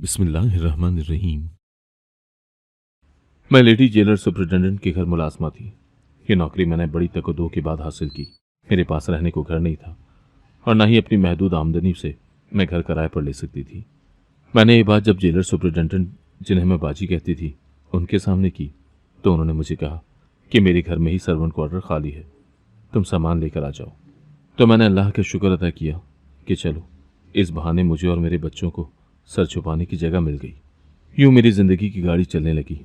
बिस्मिल्लाहिर्रहमानिर्रहीम। मैं lady jailer superintendent के घर मुलाजमा थी। ये नौकरी मैंने बड़ी तकदो के बाद हासिल की। मेरे पास रहने को घर नहीं था और ना ही अपनी महदूद आमदनी से मैं घर किराए पर ले सकती थी। मैंने ये बात जब जेलर सुपरिटेंडेंट, जिन्हें मैं बाजी कहती थी, उनके सामने की तो उन्होंने मुझे कहा कि मेरे घर में ही सर्वेंट क्वार्टर खाली है, तुम सामान लेकर आ जाओ। तो मैंने अल्लाह का शुक्र अदा किया कि चलो इस बहाने मुझे और मेरे बच्चों को सर छुपाने की जगह मिल गई। यूं मेरी जिंदगी की गाड़ी चलने लगी,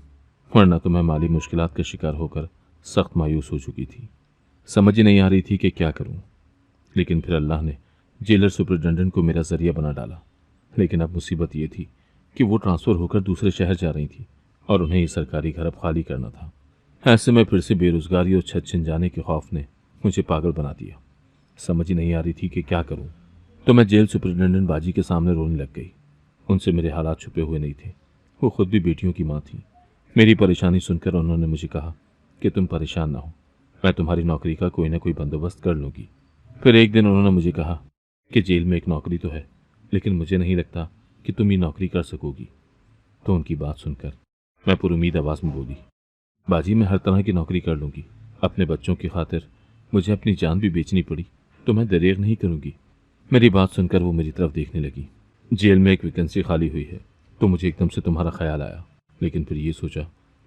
वरना तो मैं माली मुश्किलात का शिकार होकर सख्त मायूस हो चुकी थी। समझ ही नहीं आ रही थी कि क्या करूं। लेकिन फिर अल्लाह ने जेलर सुपरिटेंडेंट को मेरा जरिया बना डाला। लेकिन अब मुसीबत ये थी कि वो ट्रांसफ़र होकर दूसरे शहर जा रही थी और उन्हें ये सरकारी घर अब खाली करना था। ऐसे में फिर से बेरोजगारी और छत छिन जाने के खौफ ने मुझे पागल बना दिया। समझ ही नहीं आ रही थी कि क्या करूं। तो मैं जेल सुपरिटेंडेंट बाजी के सामने रोने लग गई। उनसे मेरे हालात छुपे हुए नहीं थे। वो खुद भी बेटियों की माँ थी। मेरी परेशानी सुनकर उन्होंने मुझे कहा कि तुम परेशान ना हो, मैं तुम्हारी नौकरी का कोई ना कोई बंदोबस्त कर लूँगी। फिर एक दिन उन्होंने मुझे कहा कि जेल में एक नौकरी तो है, लेकिन मुझे नहीं लगता कि तुम ये नौकरी कर सकोगी। तो उनकी बात सुनकर मैं पुरुमीद आवाज़ में बोली, बाजी मैं हर तरह की नौकरी कर लूँगी। अपने बच्चों की खातिर मुझे अपनी जान भी बेचनी पड़ी तो मैं दरेग नहीं करूँगी। मेरी बात सुनकर वो मेरी तरफ देखने लगी। जेल में एक वैकेंसी खाली हुई है तो मुझे एकदम से तुम्हारा ख्याल आया, लेकिन फिर ये सोचा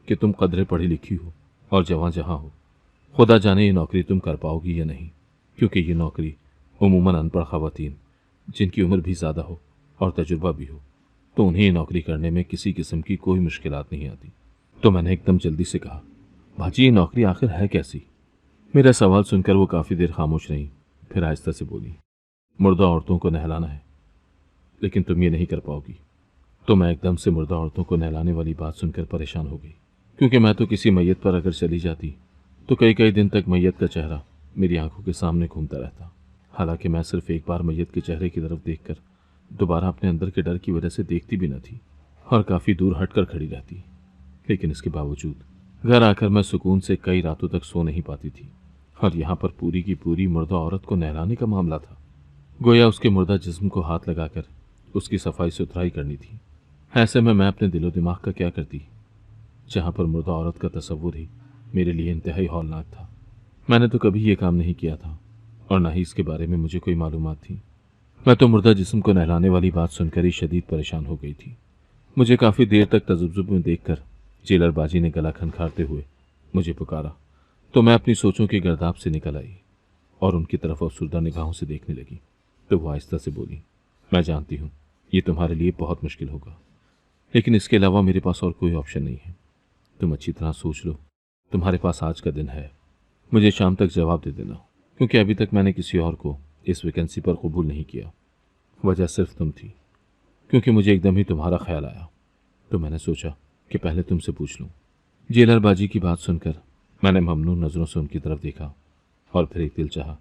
कि तुम कदरे पढ़ी लिखी हो और जवां जहां हो, खुदा जाने ये नौकरी तुम कर पाओगी या नहीं, क्योंकि ये नौकरी उमूमन अनपढ़ खवातीन, जिनकी उम्र भी ज़्यादा हो और तजुर्बा भी हो, तो उन्हें ये नौकरी करने में किसी किस्म की कोई मुश्किलात नहीं आती। तो मैंने एकदम जल्दी से कहा, भाजी ये नौकरी आखिर है कैसी? मेरा सवाल सुनकर वो काफ़ी देर खामोश रही, फिर आहिस्ता से बोली, मुर्दा औरतों को नहलाना है, लेकिन तुम ये नहीं कर पाओगी। तो मैं एकदम से मुर्दा औरतों को नहलाने वाली बात सुनकर परेशान हो गई, क्योंकि मैं तो किसी मैयत पर अगर चली जाती तो कई कई दिन तक मैयत का चेहरा मेरी आंखों के सामने घूमता रहता। हालांकि मैं सिर्फ एक बार मैयत के चेहरे की तरफ देखकर दोबारा अपने अंदर के डर की वजह से देखती भी न थी और काफ़ी दूर हटकर खड़ी रहती। लेकिन इसके बावजूद घर आकर मैं सुकून से कई रातों तक सो नहीं पाती थी। और यहाँ पर पूरी की पूरी मुर्दा औरत को नहलाने का मामला था। गोया उसके मुर्दा जिस्म को हाथ लगाकर उसकी सफाई सुथराई करनी थी। ऐसे में मैं अपने दिलो दिमाग का क्या करती, जहाँ पर मुर्दा औरत का तस्वुर ही मेरे लिए इंतहाई हौलनाक था। मैंने तो कभी ये काम नहीं किया था और ना ही इसके बारे में मुझे कोई मालूमात थी। मैं तो मुर्दा जिस्म को नहलाने वाली बात सुनकर ही शदीद परेशान हो गई थी। मुझे काफ़ी देर तक तजुब्जुब में देखकर जेलर बाजी ने गला खनखारते हुए मुझे पुकारा, तो मैं अपनी सोचों की गर्दाब से निकल आई और उनकी तरफ अफसुर्दा निगाहों से देखने लगी। तो वो आहिस्ता से बोली, मैं जानती हूँ ये तुम्हारे लिए बहुत मुश्किल होगा, लेकिन इसके अलावा मेरे पास और कोई ऑप्शन नहीं है। तुम अच्छी तरह सोच लो, तुम्हारे पास आज का दिन है, मुझे शाम तक जवाब दे देना, क्योंकि अभी तक मैंने किसी और को इस वैकेंसी पर कबूल नहीं किया। वजह सिर्फ तुम थी, क्योंकि मुझे एकदम ही तुम्हारा ख्याल आया, तो मैंने सोचा कि पहले तुमसे पूछ लूँ। जेलर बाजी की बात सुनकर मैंने ममनून नज़रों से उनकी तरफ देखा और फिर एक दिल चाहा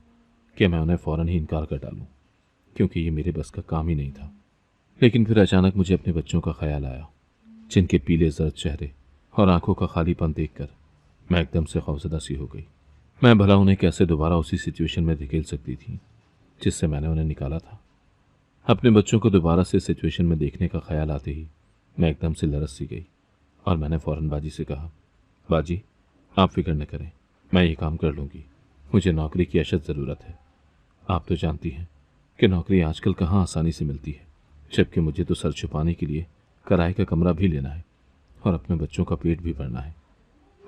कि मैं उन्हें फ़ौरन ही इनकार कर डालूं, क्योंकि ये मेरे बस का काम ही नहीं था। लेकिन फिर अचानक मुझे अपने बच्चों का ख्याल आया, जिनके पीले जर्द चेहरे और आंखों का खालीपन देखकर मैं एकदम से खौफजदा सी हो गई। मैं भला उन्हें कैसे दोबारा उसी सिचुएशन में धकेल सकती थी जिससे मैंने उन्हें निकाला था। अपने बच्चों को दोबारा से सिचुएशन में देखने का ख्याल आते ही मैं एकदम से लरस सी गई और मैंने फ़ौरन बाजी से कहा, बाजी आप फिक्र न करें, मैं ये काम कर लूँगी। मुझे नौकरी की अशद ज़रूरत है। आप तो जानती हैं कि नौकरी आजकल कहाँ आसानी से मिलती है, जबकि मुझे तो सर छुपाने के लिए किराए का कमरा भी लेना है और अपने बच्चों का पेट भी भरना है।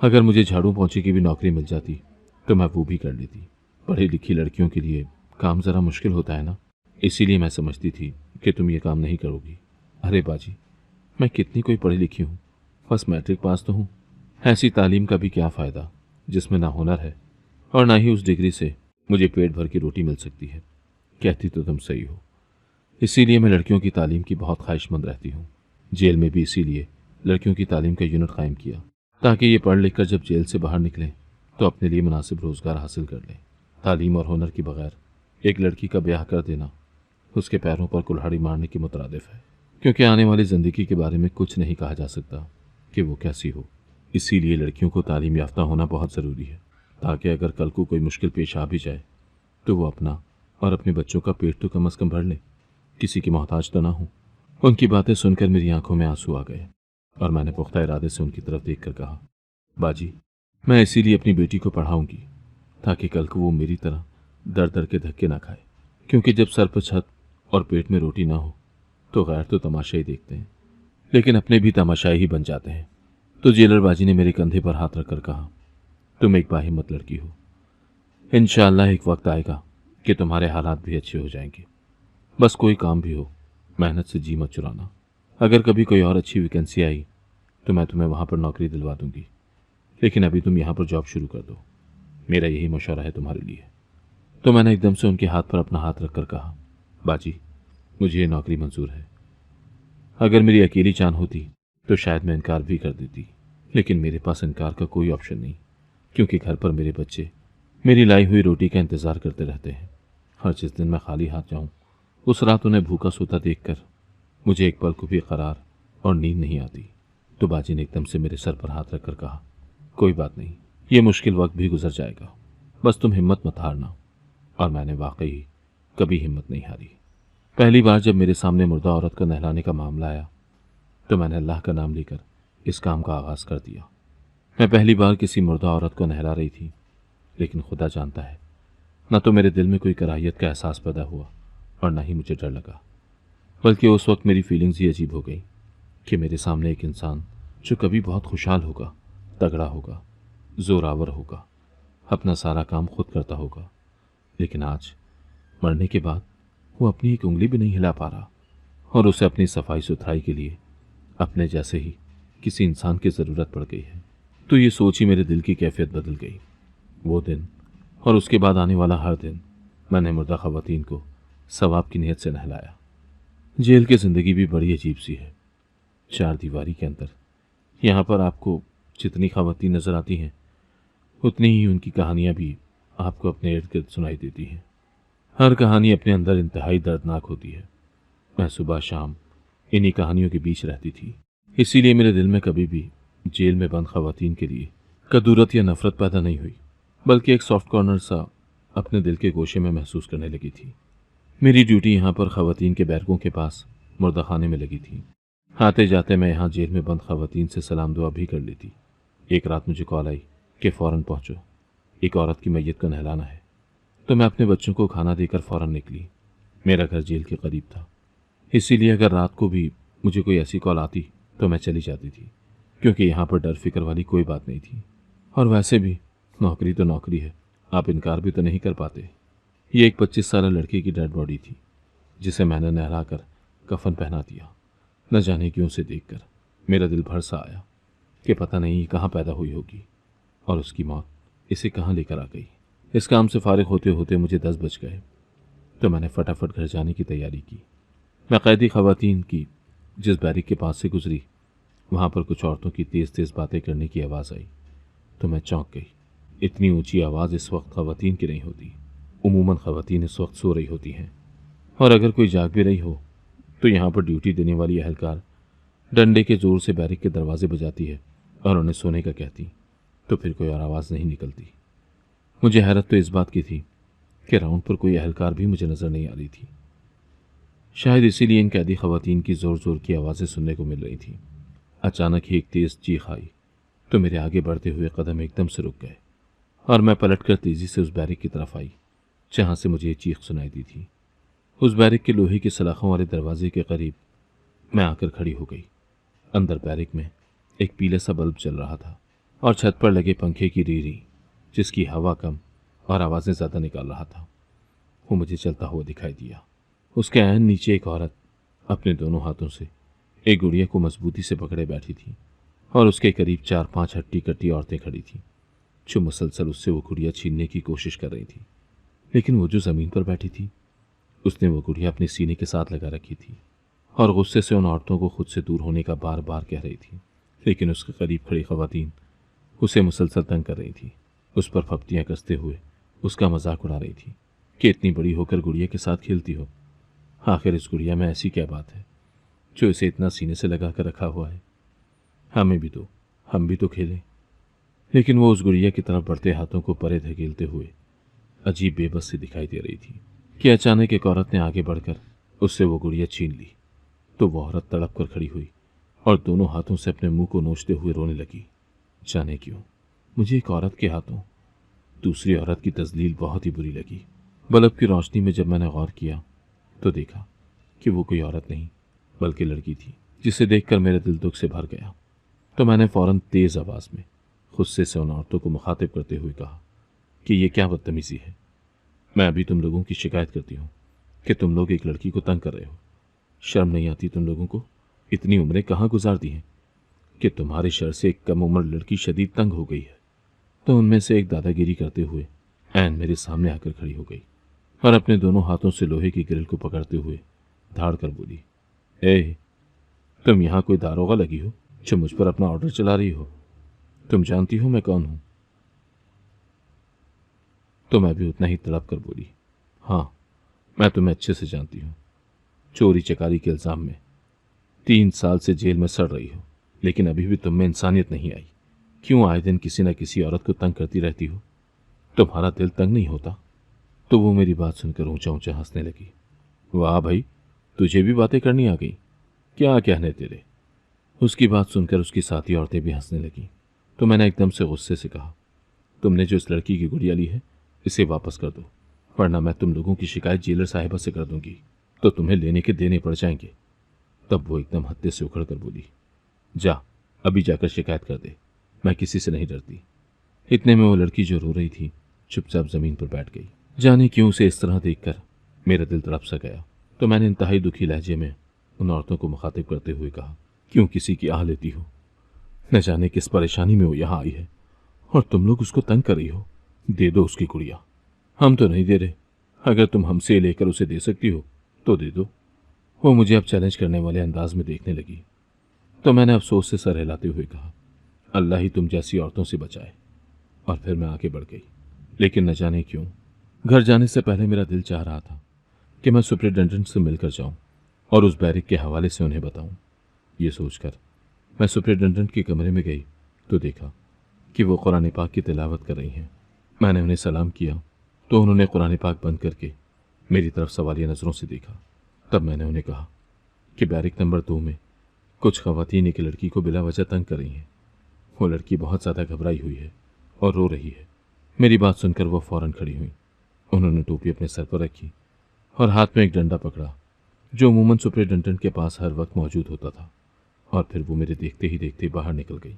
अगर मुझे झाड़ू पोंछे की भी नौकरी मिल जाती तो मैं वो भी कर लेती। पढ़ी लिखी लड़कियों के लिए काम ज़रा मुश्किल होता है ना, इसीलिए मैं समझती थी कि तुम ये काम नहीं करोगी। अरे बाजी, मैं कितनी कोई पढ़ी लिखी हूँ, बस मैट्रिक पास तो हूँ। ऐसी तालीम का भी क्या फ़ायदा जिसमें ना हुनर है और ना ही उस डिग्री से मुझे पेट भर की रोटी मिल सकती है। कहती तो तुम सही हो, इसीलिए मैं लड़कियों की तालीम की बहुत ख्वाहिशमंद रहती हूँ। जेल में भी इसीलिए लड़कियों की तालीम का यूनिट कायम किया, ताकि ये पढ़ लिख कर जब जेल से बाहर निकलें तो अपने लिए मुनासिब रोज़गार हासिल कर लें। तालीम और हुनर के बगैर एक लड़की का ब्याह कर देना उसके पैरों पर कुल्हाड़ी मारने के मुतरादिफ है, क्योंकि आने वाली ज़िंदगी के बारे में कुछ नहीं कहा जा सकता कि वो कैसी हो। इसीलिए लड़कियों को तालीम याफ्ता होना बहुत ज़रूरी है, ताकि अगर कल को कोई मुश्किल पेश आ भी जाए तो वो अपना और अपने बच्चों का पेट तो कम अज़ कम भर ले, किसी की मोहताज तो ना हो। उनकी बातें सुनकर मेरी आंखों में आंसू आ गए और मैंने पुख्ता इरादे से उनकी तरफ देखकर कहा, बाजी, मैं इसीलिए अपनी बेटी को पढ़ाऊंगी ताकि कल को वो मेरी तरह दर दर के धक्के ना खाए, क्योंकि जब सर पर छत और पेट में रोटी ना हो तो गैर तो तमाशा ही देखते हैं, लेकिन अपने भी तमाशाई ही बन जाते हैं। तो जेलर बाजी ने मेरे कंधे पर हाथ रखकर कहा, तुम एक बाहिम्मत लड़की हो, इंशाअल्लाह एक वक्त आएगा कि तुम्हारे हालात भी अच्छे हो जाएंगे। बस कोई काम भी हो, मेहनत से जी मत चुराना। अगर कभी कोई और अच्छी वैकेंसी आई तो मैं तुम्हें वहां पर नौकरी दिलवा दूंगी, लेकिन अभी तुम यहां पर जॉब शुरू कर दो। मेरा यही मशवरा है तुम्हारे लिए। तो मैंने एकदम से उनके हाथ पर अपना हाथ रखकर कहा, बाजी, मुझे ये नौकरी मंजूर है। अगर मेरी अकेली जान होती तो शायद मैं इनकार भी कर देती, लेकिन मेरे पास इनकार का कोई ऑप्शन नहीं, क्योंकि घर पर मेरे बच्चे मेरी लाई हुई रोटी का इंतजार करते रहते हैं। हर जिस दिन मैं खाली हाथ जाऊं, उस रात उन्हें भूखा सोता देखकर मुझे एक पल को भी करार और नींद नहीं आती। तो बाजी ने एकदम से मेरे सर पर हाथ रखकर कहा, कोई बात नहीं, ये मुश्किल वक्त भी गुजर जाएगा, बस तुम हिम्मत मत हारना। और मैंने वाकई कभी हिम्मत नहीं हारी। पहली बार जब मेरे सामने मुर्दा औरत को नहलाने का मामला आया तो मैंने अल्लाह का नाम लेकर इस काम का आगाज़ कर दिया। मैं पहली बार किसी मुर्दा औरत को नहला रही थी, लेकिन खुदा जानता है, न तो मेरे दिल में कोई कराहियत का एहसास पैदा हुआ और न ही मुझे डर लगा, बल्कि उस वक्त मेरी फीलिंग्स ही अजीब हो गई कि मेरे सामने एक इंसान जो कभी बहुत खुशहाल होगा, तगड़ा होगा, जोरावर होगा, अपना सारा काम खुद करता होगा, लेकिन आज मरने के बाद वो अपनी एक उंगली भी नहीं हिला पा रहा और उसे अपनी सफाई सुथराई के लिए अपने जैसे ही किसी इंसान की ज़रूरत पड़ गई है। तो ये सोच ही मेरे दिल की कैफियत बदल गई। वो दिन और उसके बाद आने वाला हर दिन मैंने मुर्दा ख़वातीन को सवाब की नीयत से नहलाया। जेल की ज़िंदगी भी बड़ी अजीब सी है। चार दीवारी के अंदर यहाँ पर आपको जितनी ख़वातीन नज़र आती हैं, उतनी ही उनकी कहानियाँ भी आपको अपने इर्द गिर्द सुनाई देती हैं। हर कहानी अपने अंदर इंतहाई दर्दनाक होती है। मैं सुबह शाम इन्हीं कहानियों के बीच रहती थी, इसीलिए मेरे दिल में कभी भी जेल में बंद ख़वातीन के लिए कदूरत या नफ़रत पैदा नहीं हुई, बल्कि एक सॉफ्ट कॉर्नर सा अपने दिल के गोशे में महसूस करने लगी थी। मेरी ड्यूटी यहाँ पर ख़वातीन के बैरकों के पास मुर्दा खाने में लगी थी। आते जाते मैं यहाँ जेल में बंद ख़वातीन से सलाम दुआ भी कर लेती। एक रात मुझे कॉल आई कि फ़ौरन पहुँचो, एक औरत की मैयत को नहलाना है। तो मैं अपने बच्चों को खाना देकर फ़ौरन निकली। मेरा घर जेल के करीब था, इसीलिए अगर रात को भी मुझे कोई ऐसी कॉल आती तो मैं चली जाती थी, क्योंकि यहाँ पर डर फिक्र वाली कोई बात नहीं थी। और वैसे भी नौकरी तो नौकरी है, आप इनकार भी तो नहीं कर पाते। ये एक 25 साल लड़की की डेड बॉडी थी, जिसे मैंने नहलाकर कफन पहना दिया। न जाने क्यों से देखकर मेरा दिल भर सा आया कि पता नहीं कहाँ पैदा हुई होगी और उसकी मौत इसे कहाँ लेकर आ गई। इस काम से फारिग होते होते मुझे 10 बज गए, तो मैंने फटाफट घर जाने की तैयारी की। मैं कैदी ख़वातीन की जिस बैरिक के पास से गुजरी, वहाँ पर कुछ औरतों की तेज़ तेज़ बातें करने की आवाज़ आई तो मैं चौंक गई। इतनी ऊंची आवाज़ इस वक्त ख़वातीन की नहीं होती। उमूमन ख़वातीन इस वक्त सो रही होती हैं, और अगर कोई जाग भी रही हो तो यहाँ पर ड्यूटी देने वाली अहलकार डंडे के ज़ोर से बैरिक के दरवाजे बजाती है और उन्हें सोने का कहती, तो फिर कोई और आवाज़ नहीं निकलती। मुझे हैरत तो इस बात की थी कि राउंड पर कोई अहलकार भी मुझे नज़र नहीं आ रही थी। शायद इसीलिए इन कैदी ख़वातीन की ज़ोर ज़ोर की आवाज़ें सुनने को मिल रही थीं। अचानक ही एक तेज़ चीख आई तो मेरे आगे बढ़ते हुए कदम एकदम से रुक गए और मैं पलटकर तेज़ी से उस बैरिक की तरफ आई जहाँ से मुझे ये चीख सुनाई दी थी। उस बैरिक के लोहे की सलाखों वाले दरवाजे के करीब मैं आकर खड़ी हो गई। अंदर बैरिक में एक पीले सा बल्ब जल रहा था और छत पर लगे पंखे की रीरी, जिसकी हवा कम और आवाज़ें ज़्यादा निकाल रहा था, वो मुझे चलता हुआ दिखाई दिया। उसके ऐन नीचे एक औरत अपने दोनों हाथों से एक गुड़िया को मजबूती से पकड़े बैठी थी और उसके करीब 4-5 हट्टी कट्टी औरतें खड़ी थीं, जो मुसलसल उससे वो गुड़िया छीनने की कोशिश कर रही थी। लेकिन वो जो ज़मीन पर बैठी थी, उसने वो गुड़िया अपने सीने के साथ लगा रखी थी और गुस्से से उन औरतों को खुद से दूर होने का बार बार कह रही थी। लेकिन उसके करीब खड़ी ख़वातीन उसे मुसलसल तंग कर रही थी, उस पर फप्तियाँ कसते हुए उसका मजाक उड़ा रही थी कि इतनी बड़ी होकर गुड़िया के साथ खेलती हो। आखिर इस गुड़िया में ऐसी क्या बात है जो इसे इतना सीने से लगा कर रखा हुआ है? हमें भी दो, हम भी तो खेलें। लेकिन वो उस गुड़िया की तरफ बढ़ते हाथों को परे धकेलते हुए अजीब बेबस सी दिखाई दे रही थी कि अचानक एक औरत ने आगे बढ़कर उससे वो गुड़िया छीन ली तो वो औरत तड़प कर खड़ी हुई और दोनों हाथों से अपने मुंह को नोचते हुए रोने लगी। जाने क्यों मुझे एक औरत के हाथों दूसरी औरत की तजलील बहुत ही बुरी लगी। बल्ब की रोशनी में जब मैंने गौर किया तो देखा कि वो कोई औरत नहीं बल्कि लड़की थी, जिसे देखकर मेरा दिल दुख से भर गया। तो मैंने फौरन तेज आवाज में गुस्से से उन औरतों को मुखातिब करते हुए कहा कि ये क्या बदतमीजी है। मैं अभी तुम लोगों की शिकायत करती हूँ कि तुम लोग एक लड़की को तंग कर रहे हो। शर्म नहीं आती तुम लोगों को? इतनी उम्रें कहाँ गुजार दी हैं कि तुम्हारे शर से एक कम उम्र लड़की शदीद तंग हो गई है। तो उनमें से एक दादागिरी करते हुए ऐन मेरे सामने आकर खड़ी हो गई और अपने दोनों हाथों से लोहे की ग्रिल को पकड़ते हुए धाड़ कर बोली, ए, तुम यहाँ कोई दारोगा लगी हो जो मुझ पर अपना ऑर्डर चला रही हो? तुम जानती हो मैं कौन हूं? तो मैं भी उतना ही तड़प कर बोली, हाँ, मैं तुम्हें अच्छे से जानती हूँ। चोरी चकारी के इल्जाम में 3 साल से जेल में सड़ रही हो, लेकिन अभी भी तुम में इंसानियत नहीं आई। क्यों आए दिन किसी न किसी औरत को तंग करती रहती हो? तुम्हारा दिल तंग नहीं होता? तो वो मेरी बात सुनकर ऊंचा ऊंचा हंसने लगी। वाह भाई, तुझे भी बातें करनी आ गई, क्या कहने तेरे। उसकी बात सुनकर उसकी साथी औरतें भी हंसने लगी। तो मैंने एकदम से गुस्से से कहा, तुमने जो इस लड़की की गुड़िया ली है इसे वापस कर दो, वरना मैं तुम लोगों की शिकायत जेलर साहिबा से कर दूंगी, तो तुम्हें लेने के देने पड़ जाएंगे। तब वो एकदम हत्ते से उखड़ कर बोली, जा अभी जाकर शिकायत कर दे, मैं किसी से नहीं डरती। इतने में वो लड़की जो रो रही थी चुपचाप जमीन पर बैठ गई। जाने क्यों उसे इस तरह देखकर मेरा दिल तड़प सा गया। तो मैंने इंतहाई दुखी लहजे में उन औरतों को मुखातिब करते हुए कहा, क्यों किसी की आह लेती हो? न जाने किस परेशानी में वो यहाँ आई है और तुम लोग उसको तंग कर रही हो। दे दो उसकी गुड़िया। हम तो नहीं दे रहे, अगर तुम हमसे लेकर उसे दे सकती हो तो दे दो। वो मुझे अब चैलेंज करने वाले अंदाज में देखने लगी। तो मैंने अफसोस से सर हिलाते हुए कहा, अल्लाह ही तुम जैसी औरतों से बचाए। और फिर मैं आगे बढ़ गई। लेकिन न जाने क्यों घर जाने से पहले मेरा दिल चाह रहा था कि मैं सुपरिटेंडेंट से मिलकर जाऊं और उस बैरिक के हवाले से उन्हें बताऊं। ये सोचकर मैं सुपरिटेंडेंट के कमरे में गई तो देखा कि वो कुरान पाक की तिलावत कर रही हैं। मैंने उन्हें सलाम किया तो उन्होंने कुरान पाक बंद करके मेरी तरफ सवालिया नज़रों से देखा। तब मैंने उन्हें कहा कि बैरिक नंबर 2 में कुछ खवातीन एक लड़की को बिला वजह तंग कर रही हैं। वो लड़की बहुत ज़्यादा घबराई हुई है और रो रही है। मेरी बात सुनकर वो फौरन खड़ी हुई। उन्होंने टोपी अपने सर पर रखी और हाथ में एक डंडा पकड़ा जो अमूमन सुपरिटेंडेंट के पास हर वक्त मौजूद होता था। और फिर वो मेरे देखते ही देखते बाहर निकल गई।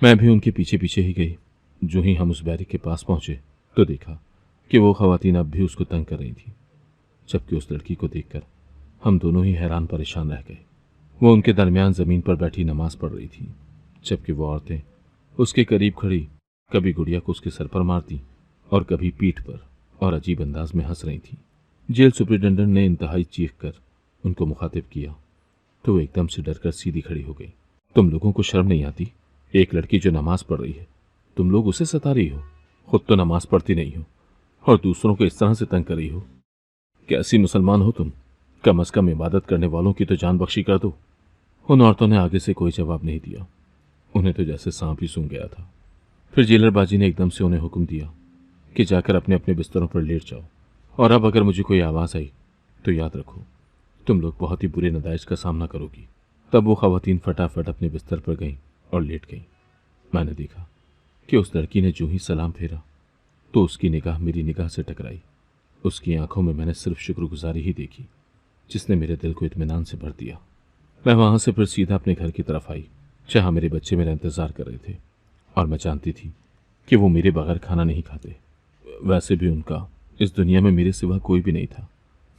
मैं भी उनके पीछे पीछे ही गई। जो ही हम उस बैरिक के पास पहुंचे तो देखा कि वो खवातीन अब भी उसको तंग कर रही थी, जबकि उस लड़की को देखकर हम दोनों ही हैरान परेशान रह गए। वो उनके दरमियान ज़मीन पर बैठी नमाज पढ़ रही थी, जबकि वो औरतें उसके करीब खड़ी कभी गुड़िया को उसके सर पर मारती और कभी पीठ पर और अजीब अंदाज में हंस रही थी। जेल सुपरिटेंडेंट ने इंतहाई चीख कर उनको मुखातिब किया तो वो एकदम से डरकर सीधी खड़ी हो गई। तुम लोगों को शर्म नहीं आती? एक लड़की जो नमाज पढ़ रही है, तुम लोग उसे सता रही हो। खुद तो नमाज पढ़ती नहीं हो और दूसरों को इस तरह से तंग कर रही हो। कैसी मुसलमान हो तुम? कम अज कम इबादत करने वालों की तो जान बख्शी कर दो। उन औरतों ने आगे से कोई जवाब नहीं दिया। उन्हें तो जैसे सांप ही सूंघ गया था। फिर जेलर बाजी ने एकदम से उन्हें हुक्म दिया कि जाकर अपने अपने बिस्तरों पर लेट जाओ, और अब अगर मुझे कोई आवाज़ आई तो याद रखो तुम लोग बहुत ही बुरे नताइज का सामना करोगी। तब वो खवातीन फटाफट अपने बिस्तर पर गईं और लेट गईं। मैंने देखा कि उस लड़की ने जो ही सलाम फेरा तो उसकी निगाह मेरी निगाह से टकराई। उसकी आंखों में मैंने सिर्फ शुक्रगुजारी ही देखी, जिसने मेरे दिल को इत्मीनान से भर दिया। मैं वहां से फिर सीधा अपने घर की तरफ आई, जहां मेरे बच्चे मेरा इंतजार कर रहे थे, और मैं जानती थी कि वो मेरे बगैर खाना नहीं खाते। वैसे भी उनका इस दुनिया में मेरे सिवा कोई भी नहीं था।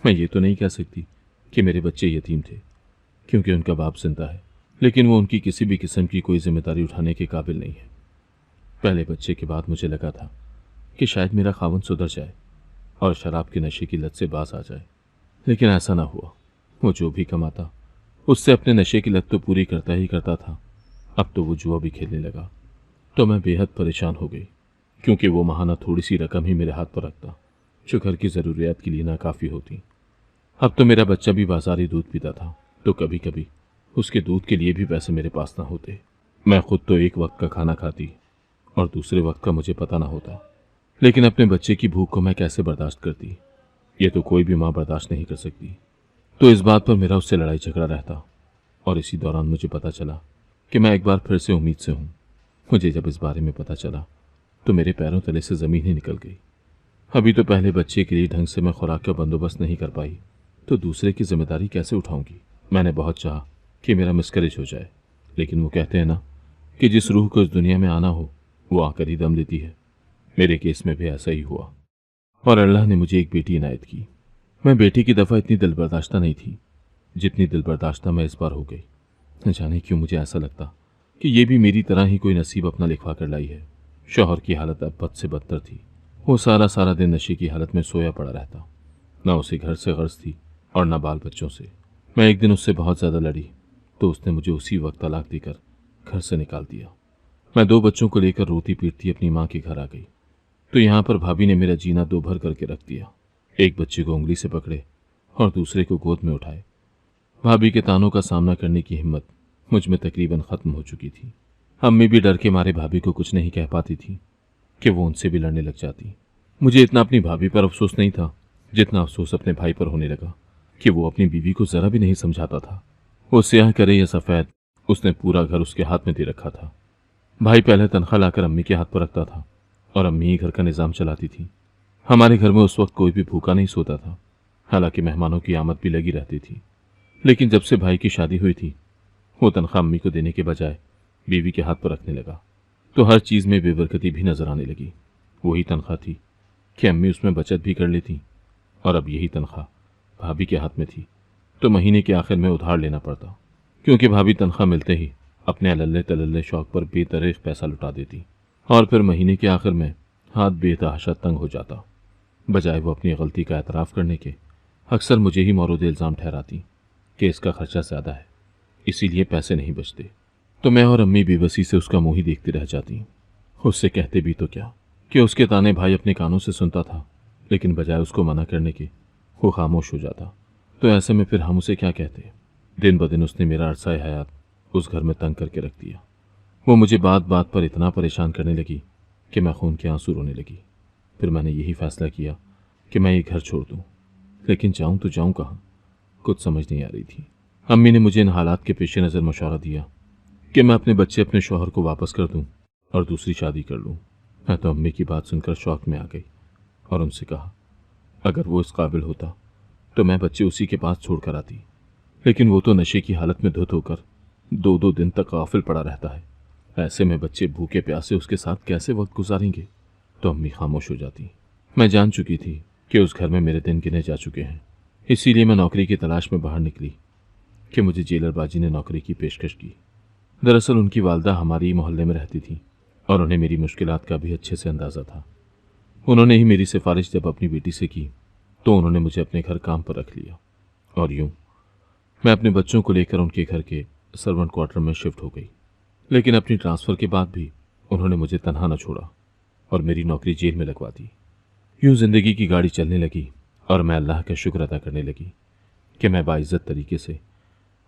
मैं ये तो नहीं कह सकती कि मेरे बच्चे यतीम थे, क्योंकि उनका बाप जिंदा है, लेकिन वो उनकी किसी भी किस्म की कोई जिम्मेदारी उठाने के काबिल नहीं है। पहले बच्चे के बाद मुझे लगा था कि शायद मेरा खावंद सुधर जाए और शराब के नशे की लत से बाज आ जाए, लेकिन ऐसा ना हुआ। वो जो भी कमाता उससे अपने नशे की लत तो पूरी करता ही करता था। अब तो वो जुआ भी खेलने लगा। तो मैं बेहद परेशान हो गई, क्योंकि वो महाना थोड़ी सी रकम ही मेरे हाथ पर रखता, जो घर की ज़रूरियात के लिए नाकाफ़ी होती। अब तो मेरा बच्चा भी बाजारी दूध पीता था, तो कभी कभी उसके दूध के लिए भी पैसे मेरे पास ना होते। मैं खुद तो एक वक्त का खाना खाती और दूसरे वक्त का मुझे पता ना होता, लेकिन अपने बच्चे की भूख को मैं कैसे बर्दाश्त करती? ये तो कोई भी माँ बर्दाश्त नहीं कर सकती। तो इस बात पर मेरा उससे लड़ाई झगड़ा रहता। और इसी दौरान मुझे पता चला कि मैं एक बार फिर से उम्मीद से हूँ। मुझे जब इस बारे में पता चला तो मेरे पैरों तले से ज़मीन ही निकल गई। अभी तो पहले बच्चे के लिए ढंग से मैं खुराक का बंदोबस्त नहीं कर पाई, तो दूसरे की जिम्मेदारी कैसे उठाऊंगी। मैंने बहुत चाहा कि मेरा मिसकैरेज हो जाए, लेकिन वो कहते हैं ना कि जिस रूह को इस दुनिया में आना हो वो आकर ही दम लेती है। मेरे केस में भी ऐसा ही हुआ और अल्लाह ने मुझे एक बेटी इनायत की। मैं बेटी की दफ़ा इतनी दिल बर्दाश्ता नहीं थी जितनी दिल बर्दाश्ता मैं इस बार हो गई। न जाने क्यों मुझे ऐसा लगता कि ये भी मेरी तरह ही कोई नसीब अपना लिखवा कर लाई है। शौहर की हालत अब बद से बदतर थी। वो सारा सारा दिन नशे की हालत में सोया पड़ा रहता। न उसे घर से गर्ज थी और न बाल बच्चों से। मैं एक दिन उससे बहुत ज़्यादा लड़ी तो उसने मुझे उसी वक्त तलाक देकर घर से निकाल दिया। मैं 2 बच्चों को लेकर रोती पीटती अपनी माँ के घर आ गई तो यहाँ पर भाभी ने मेरा जीना दो भर करके रख दिया। एक बच्चे को उंगली से पकड़े और दूसरे को गोद में उठाए। भाभी के तानों का सामना करने की हिम्मत मुझ में तकरीबन ख़त्म हो चुकी थी। अम्मी भी डर के मारे भाभी को कुछ नहीं कह पाती थी कि वो उनसे भी लड़ने लग जाती। मुझे इतना अपनी भाभी पर अफसोस नहीं था जितना अफसोस अपने भाई पर होने लगा कि वो अपनी बीवी को ज़रा भी नहीं समझाता था। वो स्याह करे या सफ़ेद, उसने पूरा घर उसके हाथ में दे रखा था। भाई पहले तनख्वाह लाकर अम्मी के हाथ पर रखता था और अम्मी ही घर का निज़ाम चलाती थी। हमारे घर में उस वक्त कोई भी भूखा नहीं सोता था, हालांकि मेहमानों की आमद भी लगी रहती थी। लेकिन जब से भाई की शादी हुई थी वो तनख्वाह अम्मी को देने के बजाय बीवी के हाथ पर रखने लगा तो हर चीज़ में बेबरकती भी नजर आने लगी। वही तनख्वाह थी कि अम्मी उसमें बचत भी कर लेती और अब यही तनख्वाह भाभी के हाथ में थी तो महीने के आखिर में उधार लेना पड़ता, क्योंकि भाभी तनख्वाह मिलते ही अपने अलल्ले तलल्ले शौक पर बेतरकीब पैसा लुटा देती और फिर महीने के आखिर में हाथ बेतहाशा तंग हो जाता। बजाय वो अपनी गलती का एतराफ़ करने के अक्सर मुझे ही मौरूद इल्ज़ाम ठहराती कि इसका खर्चा ज़्यादा है, इसीलिए पैसे नहीं बचते। तो मैं और अम्मी बेबसी से उसका मुंह ही देखती रह जाती। उससे कहते भी तो क्या कि उसके ताने भाई अपने कानों से सुनता था, लेकिन बजाय उसको मना करने के वो खामोश हो जाता। तो ऐसे में फिर हम उसे क्या कहते। दिन ब दिन उसने मेरा अरसा हयात उस घर में तंग करके रख दिया। वो मुझे बात बात पर इतना परेशान करने लगी कि मैं खून के आंसू रोने लगी। फिर मैंने यही फैसला किया कि मैं ये घर छोड़ दूँ, लेकिन जाऊँ तो जाऊँ कहाँ, कुछ समझ नहीं आ रही थी। अम्मी ने मुझे इन हालात के पेश नज़र मशवरा दिया कि मैं अपने बच्चे अपने शौहर को वापस कर दूं और दूसरी शादी कर लूं। मैं तो अम्मी की बात सुनकर शौक में आ गई और उनसे कहा अगर वो इस काबिल होता तो मैं बच्चे उसी के पास छोड़ कर आती, लेकिन वो तो नशे की हालत में धुत होकर 2-2 दिन तक गाफिल पड़ा रहता है। ऐसे में बच्चे भूखे प्यासे उसके साथ कैसे वक्त गुजारेंगे। तो अम्मी खामोश हो जाती। मैं जान चुकी थी कि उस घर में मेरे दिन गिने जा चुके हैं, इसीलिए मैं नौकरी की तलाश में बाहर निकली कि मुझे जेलरबाजी ने नौकरी की पेशकश की। दरअसल उनकी वालदा हमारी मोहल्ले में रहती थी और उन्हें मेरी मुश्किलात का भी अच्छे से अंदाज़ा था। उन्होंने ही मेरी सिफारिश जब अपनी बेटी से की तो उन्होंने मुझे अपने घर काम पर रख लिया और यूं मैं अपने बच्चों को लेकर उनके घर के सर्वेंट क्वार्टर में शिफ्ट हो गई। लेकिन अपनी ट्रांसफ़र के बाद भी उन्होंने मुझे तनहा न छोड़ा और मेरी नौकरी जेल में लगवा दी। यूं जिंदगी की गाड़ी चलने लगी और मैं अल्लाह का शुक्र अदा करने लगी कि मैं बाइज्जत तरीके से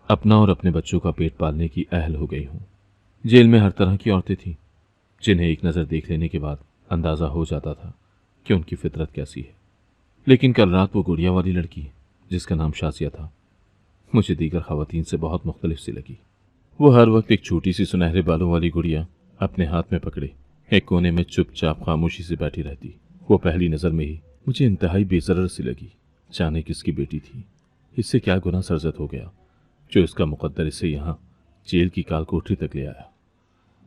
अपना और अपने बच्चों का पेट पालने की अहल हो गई हूँ। जेल में हर तरह की औरतें थीं जिन्हें एक नज़र देख लेने के बाद अंदाज़ा हो जाता था कि उनकी फितरत कैसी है। लेकिन कल रात वो गुड़िया वाली लड़की जिसका नाम शासिया था मुझे दीगर ख़वातीन से बहुत मुख्तलिफ सी लगी। वो हर वक्त एक छोटी सी सुनहरे बालों वाली गुड़िया अपने हाथ में पकड़े एक कोने में चुपचाप खामोशी से बैठी रहती। वो पहली नज़र में ही मुझे इंतहाई बेज़रर सी लगी। जाने किसकी बेटी थी, इससे क्या गुनाह सरजद हो गया जो इसका मुकद्दर इसे यहाँ जेल की काल कोठरी तक ले आया।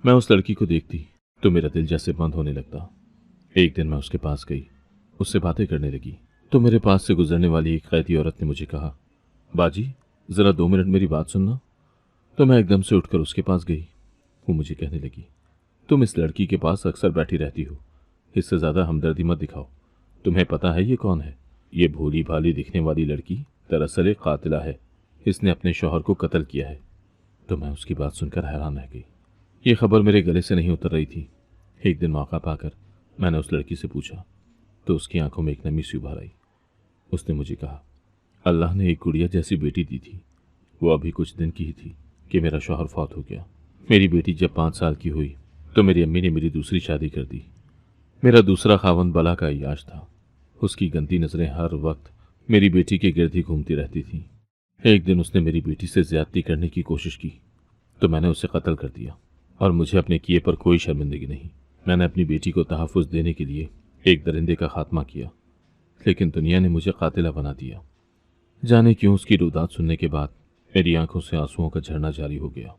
मैं उस लड़की को देखती तो मेरा दिल जैसे बंद होने लगता। एक दिन मैं उसके पास गई, उससे बातें करने लगी तो मेरे पास से गुजरने वाली एक कैदी औरत ने मुझे कहा, बाजी ज़रा 2 मिनट मेरी बात सुनना। तो मैं एकदम से उठकर उसके पास गई। वो मुझे कहने लगी, तुम इस लड़की के पास अक्सर बैठी रहती हो, इससे ज़्यादा हमदर्दी मत दिखाओ। तुम्हें पता है ये कौन है? ये भोली भाली दिखने वाली लड़की दरअसल एक कातिला है, इसने अपने शौहर को कत्ल किया है। तो मैं उसकी बात सुनकर हैरान रह गई। ये खबर मेरे गले से नहीं उतर रही थी। एक दिन मौका पाकर मैंने उस लड़की से पूछा तो उसकी आंखों में एक नमी सी उभर आई। उसने मुझे कहा, अल्लाह ने एक गुड़िया जैसी बेटी दी थी, वो अभी कुछ दिन की ही थी कि मेरा शौहर फौत हो गया। मेरी बेटी जब 5 साल की हुई तो मेरी अम्मी ने मेरी दूसरी शादी कर दी। मेरा दूसरा खावंद बला का अय्याश था। उसकी गंदी नज़रें हर वक्त मेरी बेटी के गिर्द ही घूमती रहती थीं। एक दिन उसने मेरी बेटी से ज्यादती करने की कोशिश की तो मैंने उसे कत्ल कर दिया, और मुझे अपने किए पर कोई शर्मिंदगी नहीं। मैंने अपनी बेटी को तहफ़्फ़ुज़ देने के लिए एक दरिंदे का खात्मा किया, लेकिन दुनिया ने मुझे कातिला बना दिया। जाने क्यों उसकी रुदात सुनने के बाद मेरी आंखों से आंसुओं का झरना जारी हो गया।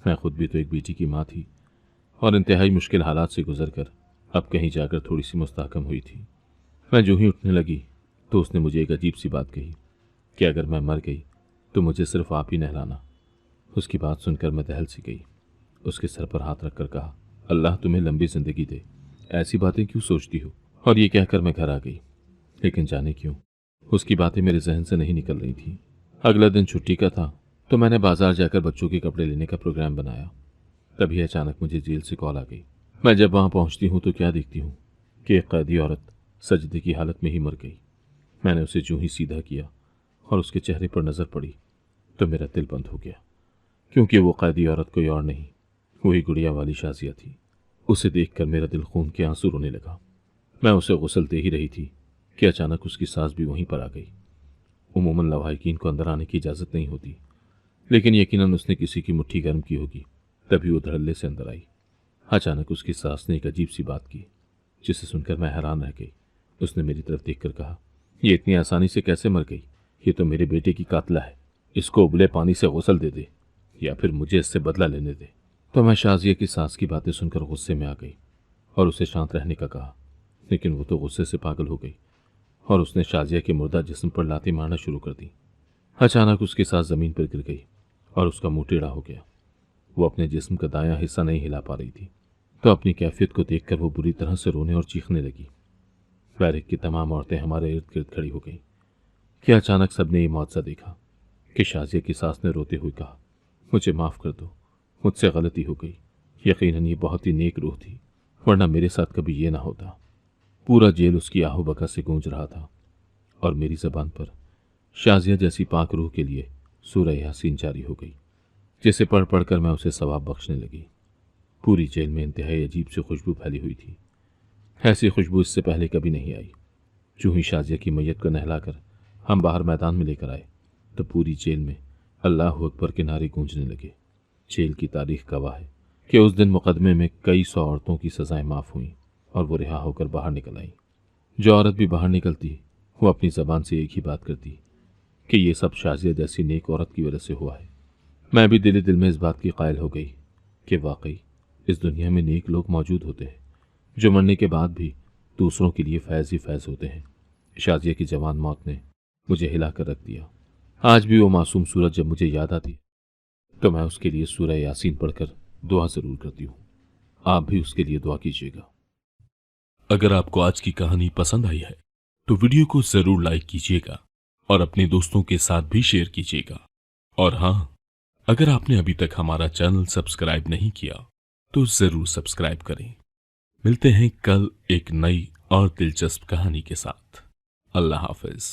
मैं खुद भी तो एक बेटी की माँ थी, और इंतहाई मुश्किल हालात से गुजर कर अब कहीं जाकर थोड़ी सी मुस्तहकम हुई थी। मैं जो ही उठने लगी तो उसने मुझे एक अजीब सी बात कही कि अगर मैं मर गई तो मुझे सिर्फ आप ही नहलाना। उसकी बात सुनकर मैं दहल सी गई। उसके सर पर हाथ रखकर कहा, अल्लाह तुम्हें लंबी जिंदगी दे, ऐसी बातें क्यों सोचती हो। और ये कहकर मैं घर आ गई। लेकिन जाने क्यों उसकी बातें मेरे जहन से नहीं निकल रही थी। अगला दिन छुट्टी का था तो मैंने बाजार जाकर बच्चों के कपड़े लेने का प्रोग्राम बनाया। तभी अचानक मुझे जेल से कॉल आ गई। मैं जब वहां पहुंचती हूं तो क्या देखती हूं कि एक कैदी औरत सजदे की हालत में ही मर गई। मैंने उसे जो ही सीधा किया और उसके चेहरे पर नजर पड़ी तो मेरा दिल बंद हो गया, क्योंकि वो कैदी औरत कोई और नहीं, वही गुड़िया वाली शाजिया थी। उसे देखकर मेरा दिल खून के आंसू रोने लगा। मैं उसे गुस्ल दे ही रही थी कि अचानक उसकी सास भी वहीं पर आ गई। उमूमन लवाहिकीन को अंदर आने की इजाज़त नहीं होती, लेकिन यकीनन उसने किसी की मुट्ठी गर्म की होगी, तभी वो धड़ल्ले से अंदर आई। अचानक उसकी सास ने एक अजीब सी बात की जिसे सुनकर मैं हैरान रह गई। उसने मेरी तरफ देखकर कहा, ये इतनी आसानी से कैसे मर गई। ये तो मेरे बेटे की कातला है, इसको उबले पानी से गुस्ल दे दे या फिर मुझे इससे बदला लेने दे। तो मैं शाजिया की सास की बातें सुनकर गुस्से में आ गई और उसे शांत रहने का कहा, लेकिन वो तो गुस्से से पागल हो गई और उसने शाजिया के मुर्दा जिस्म पर लाती मारना शुरू कर दी। अचानक उसकी सास जमीन पर गिर गई और उसका मुंह टेढ़ा हो गया। वो अपने जिस्म का दायां हिस्सा नहीं हिला पा रही थी, तो अपनी कैफियत को देखकर वो बुरी तरह से रोने और चीखने लगी। बैरक की तमाम औरतें हमारे इर्द गिर्द खड़ी हो गईं कि अचानक सबने ये मुआवजा देखा कि शाजिया की सास ने रोते हुए कहा, मुझे माफ़ कर दो, मुझसे गलती हो गई। यकीनन ये बहुत ही नेक रूह थी, वरना मेरे साथ कभी ये ना होता। पूरा जेल उसकी आहू बका से गूंज रहा था और मेरी ज़बान पर शाजिया जैसी पाक रूह के लिए सूरह यासीन जारी हो गई, जिसे पढ़ पढ़ कर मैं उसे सवाब बख्शने लगी। पूरी जेल में इंतहाई अजीब सी खुशबू फैली हुई थी। ऐसी खुशबू इससे पहले कभी नहीं आई। जो ही शाजिया की मैयत को नहलाकर हम बाहर मैदान में लेकर आए तो पूरी जेल में अल्लाह अकबर के नारे गूंजने लगे। जेल की तारीख गवाह है कि उस दिन मुकदमे में कई 100 औरतों की सजाएं माफ़ हुईं और वो रिहा होकर बाहर निकल आईं। जो औरत भी बाहर निकलती वो अपनी ज़बान से एक ही बात करती कि ये सब शाजिया जैसी नेक औरत की वजह से हुआ है। मैं भी दिल में इस बात की कायल हो गई कि वाकई इस दुनिया में नेक लोग मौजूद होते हैं जो मरने के बाद भी दूसरों के लिए फैज़ ही फैज़ होते हैं। शाजिया की जवान मौत ने मुझे हिला कर रख दिया। आज भी वो मासूम सूरत जब मुझे याद आती तो मैं उसके लिए सूरह यासीन पढ़कर दुआ ज़रूर करती हूँ। आप भी उसके लिए दुआ कीजिएगा। अगर आपको आज की कहानी पसंद आई है तो वीडियो को जरूर लाइक कीजिएगा और अपने दोस्तों के साथ भी शेयर कीजिएगा। और हाँ, अगर आपने अभी तक हमारा चैनल सब्सक्राइब नहीं किया तो जरूर सब्सक्राइब करें। मिलते हैं कल एक नई और दिलचस्प कहानी के साथ। अल्लाह हाफिज।